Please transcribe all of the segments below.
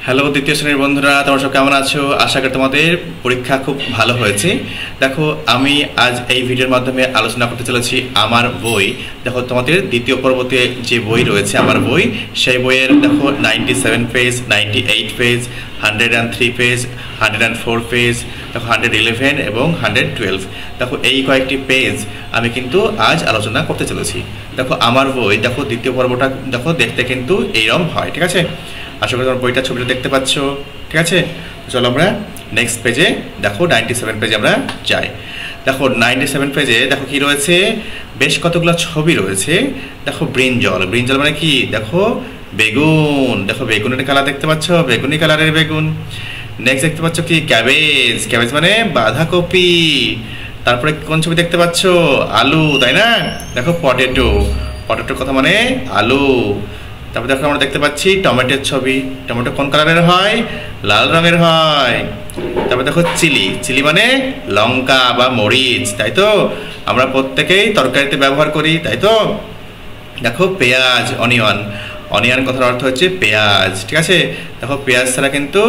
Hello দ্বিতীয় শ্রেণীর বন্ধুরা, তোমরা সব কেমন আছো? আশা করি তোমাদের পরীক্ষা খুব ভালো হয়েছে। দেখো, আমি আজ এই ভিডিওর মাধ্যমে আলোচনা করতে চলেছি আমার বই। দেখো, তোমাদের দ্বিতীয় পর্বতে যে বই রয়েছে আমার বই, সেই বইয়ের দেখো 97 পেজ, 98 পেজ, 103 পেজ, 104 পেজ, দেখো 111 এবং 112। দেখো এই কয়েকটি পেজ আমি কিন্তু আজ আলোচনা করতে চলেছি। দেখো আমার বই, দেখো দ্বিতীয় পর্বটা দেখো দেখতে কিন্তু এইরকম হয়, ঠিক আছে? আশা করি তোমার বইটা ছবিটা দেখতে পাচ্ছ, ঠিক আছে? চলো আমরা নেক্সট পেজে, দেখো 97 পেজে আমরা যাই। দেখো 97 পেজে দেখো কি রয়েছে, বেশ কতগুলো ছবি রয়েছে। দেখো ব্রিঞ্জল, ব্রিঞ্জল মানে কি? দেখো বেগুন, দেখো বেগুনের কালার দেখতে পাচ্ছ, বেগুনি কালারের বেগুন। নেক্সট দেখতে পাচ্ছ কি? ক্যাবেজ, ক্যাবেজ মানে বাঁধাকপি। তারপরে কোন ছবি দেখতে পাচ্ছ? আলু, তাই না? দেখো পটেটো, পটেটোর কথা মানে আলু। তারপর দেখো আমরা দেখতে পাচ্ছি টমেটোর ছবি। টমেটো কোন কালারের হয়? লাল রঙের হয়। তারপর দেখো চিলি, চিলি মানে লঙ্কা বা মরিচ, তাই তো? আমরা প্রত্যেকেই তরকারিতে ব্যবহার করি, তাই তো? দেখো পেঁয়াজ, অনিয়ন, অনিয়ন কথার অর্থ হচ্ছে পেঁয়াজ, ঠিক আছে? দেখো পেঁয়াজ ছাড়া কিন্তু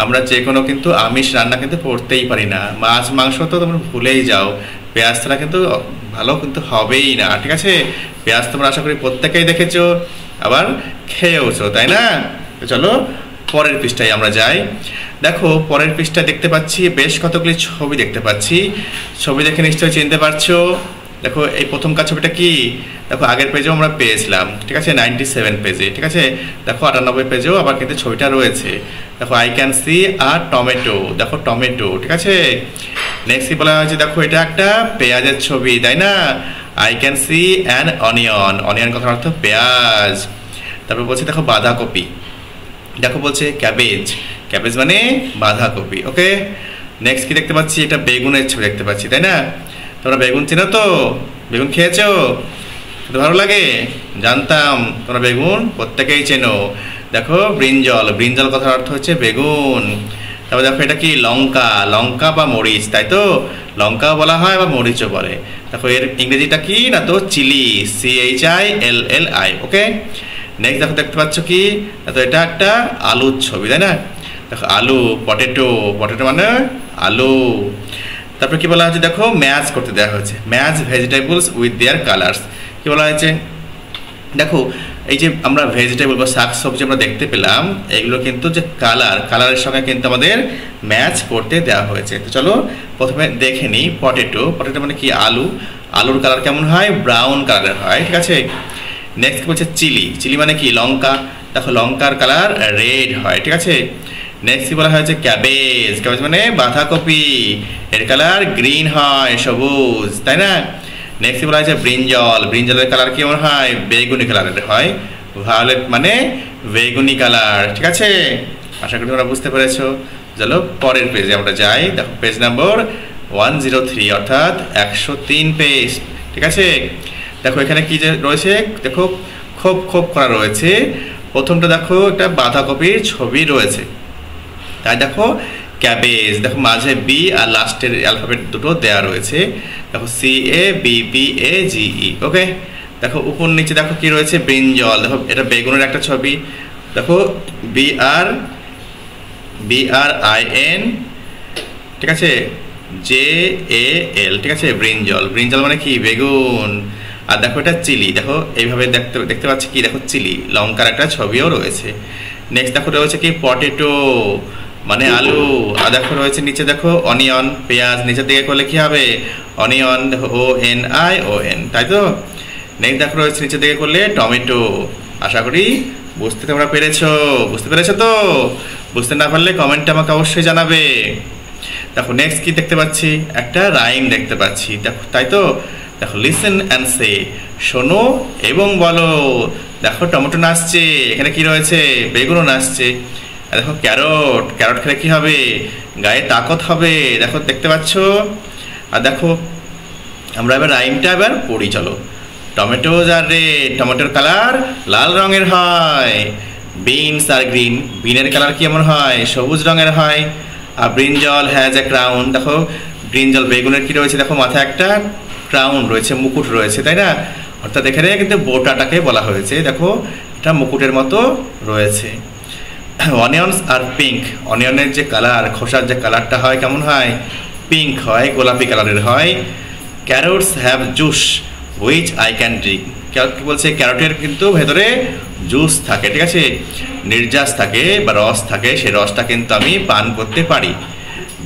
আমরা যে কোনো কিন্তু আমিষ রান্না কিন্তু করতেই পারি না। মাছ মাংস তো তোমরা ভুলেই যাও, পেঁয়াজ ছাড়া কিন্তু ভালো কিন্তু হবেই না, ঠিক আছে? পেঁয়াজ তোমরা আশা করি প্রত্যেকেই দেখেছো, আবার খেয়েওছো, তাই না? চলো পরের পৃষ্ঠায় আমরা যাই। দেখো পরের পৃষ্ঠায় দেখতে পাচ্ছি বেশ কতগুলি ছবি দেখতে পাচ্ছি। ছবি দেখে নিশ্চয়ই চিনতে পারছো। দেখো এই প্রথমকার ছবিটা কি? দেখো আগের পেজেও আমরা পেয়েছিলাম, ঠিক আছে? 97 পেজে, ঠিক আছে? দেখো 98 পেজেও আবার কিন্তু ছবিটা রয়েছে। দেখো I can see a tomato, দেখো টমেটো, ঠিক আছে? নেক্সট কি বলা হয়েছে? দেখো এটা একটা পেঁয়াজের ছবি, তাই না? I can see an onion, onion কথার অর্থ পেঁয়াজ। তারপর বলছে দেখো বাঁধাকপি, দেখো বলছে ক্যাবেজ, ক্যাবেজ মানে বাঁধাকপি, ওকে? নেক্সট কি দেখতে পাচ্ছি? এটা বেগুনের ছবি দেখতে পাচ্ছি, তাই না? তোমরা বেগুন চেনো তো? বেগুন খেয়েছো? ভালো লাগে? জানতাম তোমরা বেগুন প্রত্যেকেই চেনো। দেখো ব্রিঞ্জল, ব্রিঞ্জল কথার অর্থ হচ্ছে বেগুন। তারপর দেখো এটা কি? লঙ্কা, লঙ্কা বা মরিচ, তাই তো? লঙ্কাও বলা হয় বা মরিচও বলে। দেখো এর ইংরেজিটা কি না তো চিলি, CHILLI, ওকে? নেক্সট দেখো দেখতে পাচ্ছ কি? তো এটা একটা আলুর ছবি, তাই না? দেখো আলু, পটেটো, পটেটো মানে আলু। তারপরে কি বলা হয়েছে? দেখো ম্যাচ করতে দেওয়া হয়েছে, match vegetables with their colours. কি বলা হয়েছে? দেখো এই যে আমরা ভেজিটেবল বা শাক সবজি আমরা দেখতে পেলাম, এগুলো কিন্তু যে কালার, কালারের সঙ্গে কিন্তু আমাদের ম্যাচ করতে দেওয়া হয়েছে। তো চলো প্রথমে দেখে নিই পটেটো, পটেটো মানে কি? আলু, আলুর কালার কেমন হয়? ব্রাউন কালারের হয়, ঠিক আছে? নেক্সট বলছে চিলি, চিলি মানে কি? লঙ্কা, দেখো লঙ্কার কালার রেড হয়, ঠিক আছে? নেক্সট বলা হয়েছে ক্যাবেজ, ক্যাবেজ মানে বাঁধাকপি, এর কালার গ্রিন হয়, সবুজ, তাই না? নেক্সট বলা হয়েছে ব্রিঞ্জল, ব্রিঞ্জলের কালার কেমন হয়? বেগুনি কালারের হয়, ভায়োলেট মানে বেগুনি কালার, ঠিক আছে? আশা করি তোমরা বুঝতে পেরেছো। চলো পরের পেজে আমরা যাই। দেখো পেজ নাম্বার 103 অর্থাৎ 103 পেজ, ঠিক আছে? দেখো এখানে কি যে রয়েছে? দেখো খোপ খোপ করা রয়েছে। প্রথমটা দেখো একটা বাঁধাকপির ছবি রয়েছে, তাই দেখো ক্যাবেজ, দেখো মাঝে বি আর লাস্টের অ্যালফাবেট দুটো দেওয়া রয়েছে। দেখো CABBAGE, ওকে? দেখো উপর নিচে দেখো কি রয়েছে? ব্রিঞ্জল, দেখো এটা বেগুনের একটা ছবি। দেখো BRIN, ঠিক আছে? JAL, ঠিক আছে? ব্রিঞ্জল, ব্রিঞ্জল মানে কি? বেগুন। আর দেখো এটা চিলি, দেখো এইভাবে দেখতে পাচ্ছি কি? দেখো চিলি, লঙ্কার একটা ছবিও রয়েছে। নেক্সট দেখো রয়েছে কি? পটেটো মানে আলু। আর দেখো রয়েছে নিচে দেখো অনিয়ন, পেঁয়াজ, নিচের দিকে করলে কি হবে? অনিয়ন, দেখো ONION, তাই তো? নেক্সট দেখো রয়েছে নিচের দিকে করলে টমেটো। আশা করি বুঝতে তোমরা পেরেছো, বুঝতে পেরেছো তো? বুঝতে না পারলে কমেন্টে আমাকে অবশ্যই জানাবে। দেখো নেক্সট কি দেখতে পাচ্ছি? একটা রাইম দেখতে পাচ্ছি, দেখো তাই তো? দেখো লিসেন অ্যান্ড সে, শোনো এবং বলো। দেখো টমেটো নাচছে, এখানে কি রয়েছে? বেগুনও নাচছে। আর দেখো ক্যারট, ক্যারট খেলে কি হবে? গায়ে তাকত হবে, দেখো দেখতে পাচ্ছ? আর দেখো আমরা এবার রাইমটা এবার পড়ি, চলো। টমেটোজ আর রেড, টমেটোর কালার লাল রঙের হয়। বিনস আর গ্রিন, বিনের কালার কেমন হয়? সবুজ রঙের হয়। আর ব্রিঞ্জল হ্যাজ এ ক্রাউন, দেখো ব্রিঞ্জল বেগুনের কি রয়েছে? দেখো মাথায় একটা ক্রাউন রয়েছে, মুকুট রয়েছে, তাই না? অর্থাৎ এখানে কিন্তু বোটাটাকে বলা হয়েছে, দেখো এটা মুকুটের মতো রয়েছে। অনিয়নস আর পিঙ্ক, অনিয়নের যে কালার, খোসার যে কালারটা হয় কেমন হয়, পিঙ্ক হয়, গোলাপি কালারের হয়। Carrots have juice which I can drink, কি বলছে, ক্যারোটের কিন্তু ভেতরে জুস থাকে, ঠিক আছে, নির্যাস থাকে বা রস থাকে, সেই রসটা কিন্তু আমি পান করতে পারি।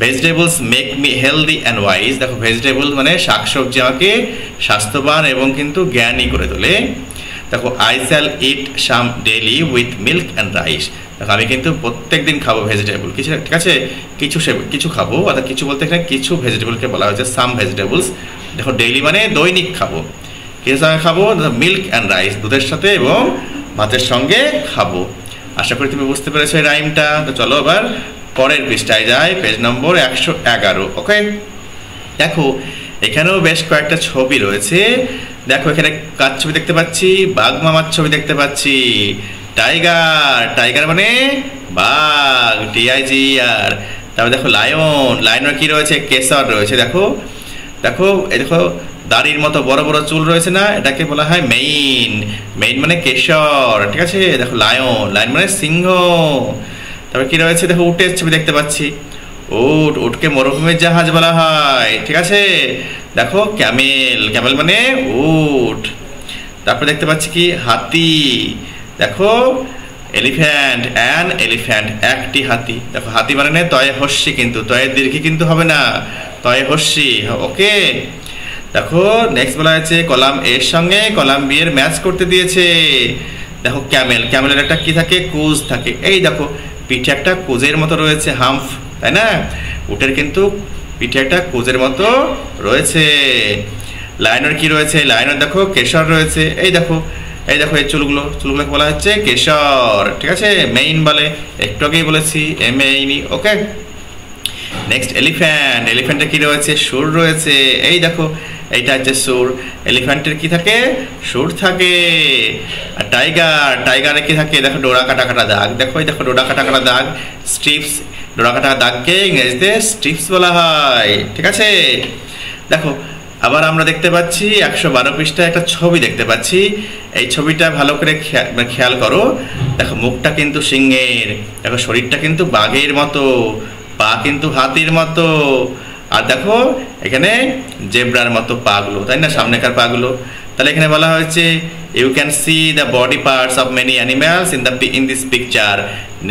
Vegetables make me healthy and wise, দেখো ভেজিটেবল মানে শাকসবজি আমাকে স্বাস্থ্যবান এবং কিন্তু জ্ঞানী করে তোলে। দেখো I shall eat some daily with milk and rice, দেখো আমি কিন্তু প্রত্যেক দিন খাবো ভেজিটেবল কিছু, ঠিক আছে, কিছু খাবো, অর্থাৎ কিছু বলতে এখানে কিছু ভেজিটেবলকে বলা হয়েছে সাম ভেজিটেবলস। দেখো ডেইলি মানে দৈনিক খাবো, কিছু সঙ্গে খাবো, মিল্ক অ্যান্ড রাইস, দুধের সাথে এবং ভাতের সঙ্গে খাবো। আশা করি তুমি বুঝতে পেরেছো এই রাইমটা। তো চলো আবার পরের পৃষ্ঠায় যায়, পেজ নম্বর 111। ওকে, দেখো এখানেও বেশ কয়েকটা ছবি রয়েছে। দেখো এখানে কার ছবি দেখতে পাচ্ছি, বাঘ মামার ছবি দেখতে পাচ্ছি। টাইগার, টাইগার মানে বাঘ, TIGER। তারপর দেখো লায়ন, লায়নের কি রয়েছে, কেশর রয়েছে। দেখো দেখো এই দেখো দাড়ির মতো বড় বড় চুল রয়েছে না, এটাকে বলা হয় মেইন, মেইন মানে কেশর, ঠিক আছে। দেখো লায়ন, লায়ন মানে সিংহ। তারপর কি রয়েছে, দেখো উটের ছবি দেখতে পাচ্ছি, উট, উটকে মরুভূমির জাহাজ বলা হয়, ঠিক আছে। দেখো ক্যামেল, ক্যামেল মানে উট। তারপর দেখতে পাচ্ছি কি, হাতি। দেখো এলিফ্যান্ট, অ্যান এলিফ্যান্ট, একটি হাতি। দেখো হাতি মানে তয়ে হস্যি, কিন্তু তয়ে দীর্ঘি কিন্তু হবে না, তয়ে হস্যি। ওকে, দেখো নেক্সট বলা হয়েছে কলাম এর সঙ্গে কলাম বি এর ম্যাচ করতে দিয়েছে। দেখো ক্যামেল, ক্যামেলের একটা কি থাকে, কুজ থাকে। এই দেখো পিঠে একটা কুজের মতো রয়েছে, হাম্প, তাই না। উটের কিন্তু পিঠে একটা কুজের মতো রয়েছে। লায়নের কি রয়েছে, লায়নের দেখো কেশর রয়েছে। এই দেখো এই দেখো এই চুলগুলোকে বলা হচ্ছে কেশর, ঠিক আছে, মেইন বলে, একটু আগেই বলেছি মেইনই। ওকে, নেক্সট এলিফ্যান্ট, এলিফ্যান্টের কি রয়েছে, সুর রয়েছে। এই দেখো এইটা হচ্ছে সুর, এলিফ্যান্টের কি থাকে, সুর থাকে। আর টাইগার, টাইগারে কি থাকে, দেখো ডোরা কাটা কাটা দাগ। দেখো এই দেখো ডোরা কাটা কাটা দাগ, স্ট্রিপস, ডোরা কাটা দাগকে ইংরেজিতে স্ট্রিপস বলা হয়, ঠিক আছে। দেখো আবার আমরা দেখতে পাচ্ছি 112 পৃষ্ঠায় একটা ছবি দেখতে পাচ্ছি। এই ছবিটা ভালো করে খেয়াল করো। দেখো মুখটা কিন্তু সিংহের, দেখো শরীরটা কিন্তু বাঘের মতো, পা কিন্তু হাতির মতো, আর দেখো এখানে জেব্রার মতো পাগুলো, তাই না, সামনেকার পাগুলো। তাহলে এখানে বলা হয়েছে you can see the body parts of many animals in this picture,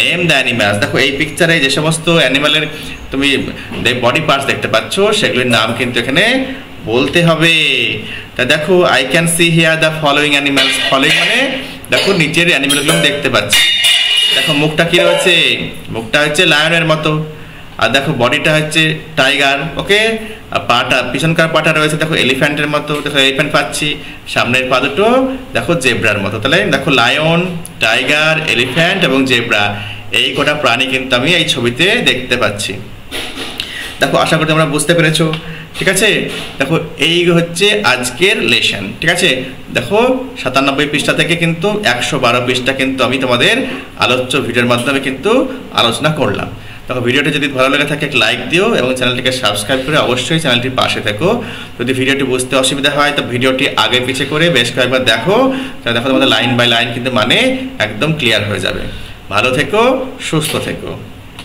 name the animals. দেখো এই পিকচারে যে সমস্ত অ্যানিম্যালের তুমি বডি পার্টস দেখতে পাচ্ছ সেগুলির নাম কিন্তু এখানে বলতে হবে। তা দেখো I can see here the following animals, following মানে দেখো নিচের অ্যানিম্যালগুলো দেখতে পাচ্ছি। দেখো মুখটা কি রয়েছে, মুখটা হচ্ছে লায়নের মতো, আর দেখো বডিটা হচ্ছে টাইগার। ওকে, আর পাটা, পিছনকার পাটা রয়েছে দেখো এলিফ্যান্টের মতো, দেখো এলিফ্যান্ট পাচ্ছি, সামনের পা দুটো দেখো জেব্রার মতো। তাহলে দেখো লায়ন, টাইগার, এলিফ্যান্ট এবং জেব্রা, এই কটা প্রাণী কিন্তু আমি এই ছবিতে দেখতে পাচ্ছি। দেখো আশা করি তোমরা বুঝতে পেরেছো, ঠিক আছে। দেখো এই হচ্ছে আজকের লেসন, ঠিক আছে। দেখো 97 পৃষ্ঠা থেকে কিন্তু 112 পৃষ্ঠা কিন্তু আমি তোমাদের আলোচ্য ভিডিওর মাধ্যমে কিন্তু আলোচনা করলাম। দেখো ভিডিওটি যদি ভালো লেগে থাকে লাইক দিও এবং চ্যানেলটিকে সাবস্ক্রাইব করে অবশ্যই চ্যানেলটির পাশে থেকো। যদি ভিডিওটি বুঝতে অসুবিধা হয় তো ভিডিওটি আগে পিছে করে বেশ কয়েকবার দেখো, তাহলে দেখো তোমাদের লাইন বাই লাইন কিন্তু মানে একদম ক্লিয়ার হয়ে যাবে। ভালো থেকো, সুস্থ থেকো।